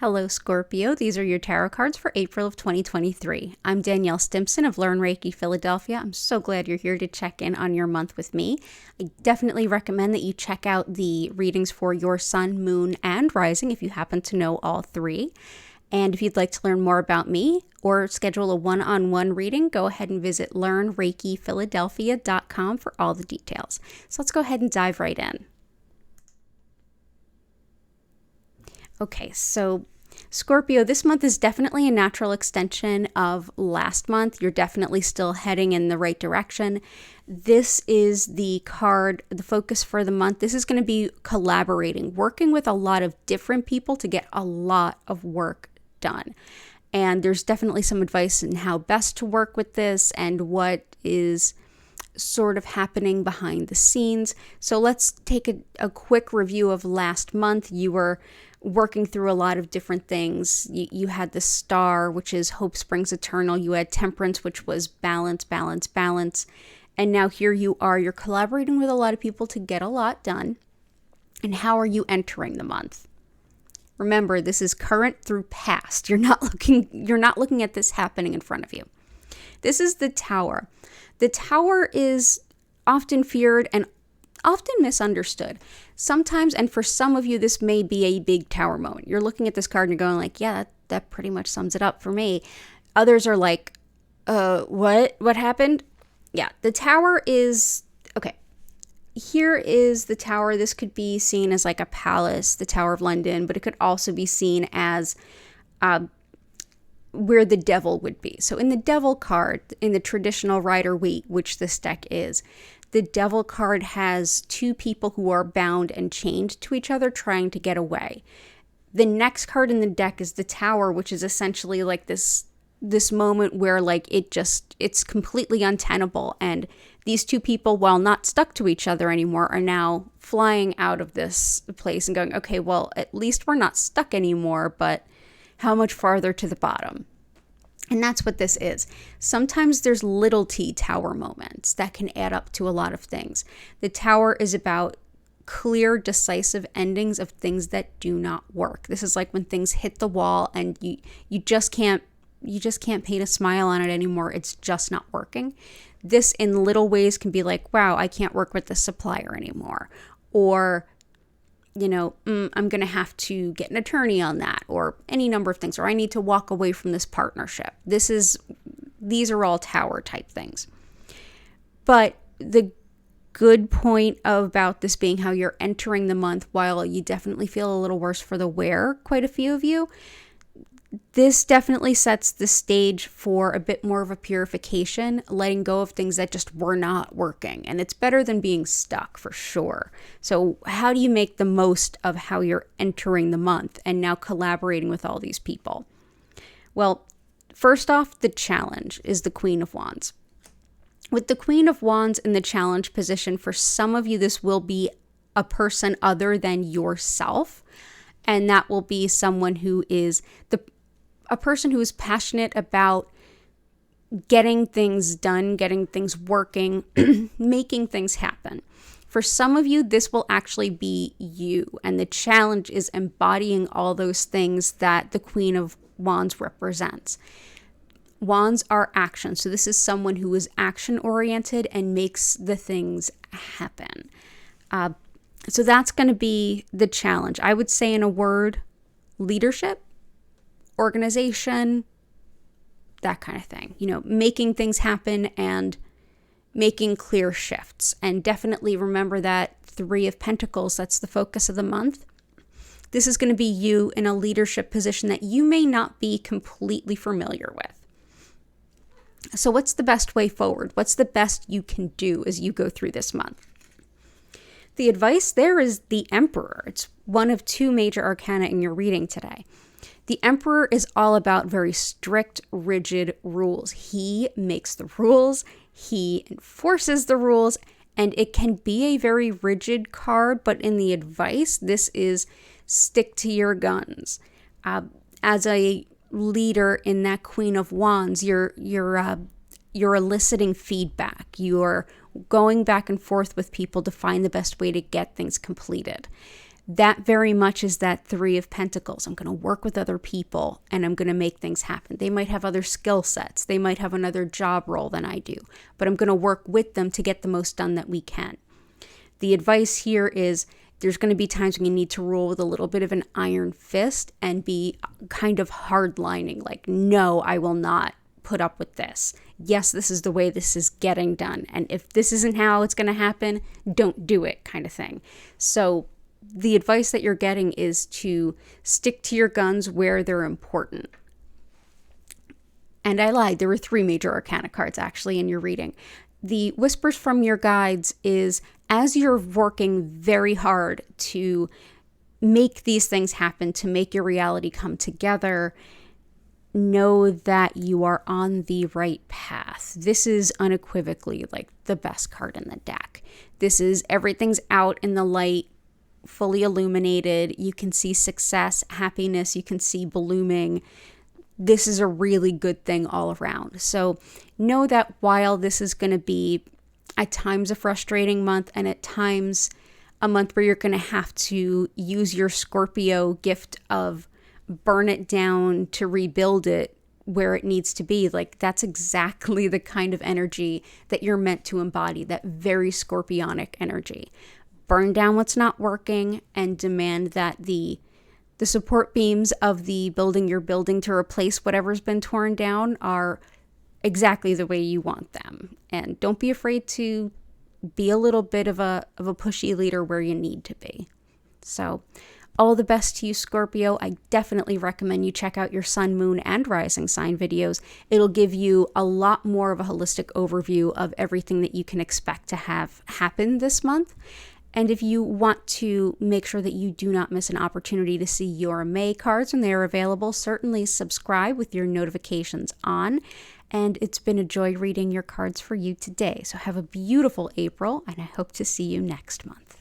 Hello, Scorpio. These are your tarot cards for April of 2023. I'm DanielleStimpson of Learn Reiki Philadelphia. I'm so glad you're here to check in on your month with me. I definitely recommend that you check out the readings for your sun, moon, and rising if you happen to know all three. And if you'd like to learn more about me or schedule a one-on-one reading, go ahead and visit learnreikiphiladelphia.com for all the details. So let's go ahead and dive right in. Okay, so Scorpio, this month is definitely a natural extension of last month. You're definitely still heading in the right direction. This is the card, the focus for the month. This is going to be collaborating, working with a lot of different people to get a lot of work done. And there's definitely some advice in how best to work with this and what is sort of happening behind the scenes. So let's take a quick review of last month. You were working through a lot of different things. You had the Star, which is hope springs eternal. You had Temperance, which was balance, balance, balance. And now here you are. You're collaborating with a lot of people to get a lot done. And how are you entering the month? Remember, this is current through past. You're not looking at this happening in front of you. This is the Tower. The Tower is often feared and often misunderstood. Sometimes, and for some of you, this may be a big Tower moment. You're looking at this card and you're going like, yeah, that pretty much sums it up for me. Others are like, what happened? Yeah, the Tower is, okay, here is the Tower. This could be seen as like a palace, the Tower of London, but it could also be seen as where the devil would be. So in the devil card, in the traditional Rider-Waite, which this deck is, the devil card has two people who are bound and chained to each other trying to get away. The next card in the deck is the Tower, which is essentially like this moment where like it's completely untenable, and these two people, while not stuck to each other anymore, are now flying out of this place and going, okay, well, at least we're not stuck anymore, but how much farther to the bottom? And that's what this is. Sometimes there's little t Tower moments that can add up to a lot of things. The Tower is about clear, decisive endings of things that do not work. This is like when things hit the wall and you just can't paint a smile on it anymore. It's just not working. This in little ways can be like, wow, I can't work with the supplier anymore. Or I'm going to have to get an attorney on that, or any number of things, or I need to walk away from this partnership. These are all Tower type things. But the good point about this being how you're entering the month, while you definitely feel a little worse for the wear, quite a few of you, this definitely sets the stage for a bit more of a purification, letting go of things that just were not working. And it's better than being stuck for sure. So how do you make the most of how you're entering the month and now collaborating with all these people? Well, first off, the challenge is the Queen of Wands. With the Queen of Wands in the challenge position, for some of you, this will be a person other than yourself. And that will be someone who is a person who is passionate about getting things done, getting things working, making things happen. For some of you, this will actually be you. And the challenge is embodying all those things that the Queen of Wands represents. Wands are action. So this is someone who is action-oriented and makes the things happen. So that's going to be the challenge. I would say in a word, leadership, organization, that kind of thing. Making things happen and making clear shifts. And definitely remember that Three of Pentacles, that's the focus of the month. This is going to be you in a leadership position that you may not be completely familiar with. So what's the best way forward? What's the best you can do as you go through this month? The advice there is the Emperor. It's one of two major arcana in your reading today. The Emperor is all about very strict, rigid rules. He makes the rules, he enforces the rules, and it can be a very rigid card, but in the advice, this is stick to your guns. As a leader in that Queen of Wands, you're eliciting feedback. You're going back and forth with people to find the best way to get things completed. that very much is that Three of Pentacles. I'm going to work with other people and I'm going to make things happen. They might have other skill sets. They might have another job role than I do, but I'm going to work with them to get the most done that we can. The advice here is there's going to be times when you need to rule with a little bit of an iron fist and be kind of hardlining, like, no, I will not put up with this. Yes, this is the way this is getting done. And if this isn't how it's going to happen, don't do it, kind of thing. So the advice that you're getting is to stick to your guns where they're important. And I lied, there were 3 major arcana cards actually in your reading. The whispers from your guides is as you're working very hard to make these things happen, to make your reality come together, know that you are on the right path. This is unequivocally like the best card in the deck. This is everything's out in the light, fully illuminated. You can see success, happiness, you can see blooming. This is a really good thing all around. So know that while this is going to be at times a frustrating month and at times a month where you're going to have to use your Scorpio gift of burn it down to rebuild it where it needs to be, like that's exactly the kind of energy that you're meant to embody, that very scorpionic energy. Burn down what's not working and demand that the support beams of the building you're building to replace whatever's been torn down are exactly the way you want them. And don't be afraid to be a little bit of a pushy leader where you need to be. So all the best to you, Scorpio. I definitely recommend you check out your sun, moon, and rising sign videos. It'll give you a lot more of a holistic overview of everything that you can expect to have happen this month. And if you want to make sure that you do not miss an opportunity to see your May cards when they are available, certainly subscribe with your notifications on. And it's been a joy reading your cards for you today. So have a beautiful April, and I hope to see you next month.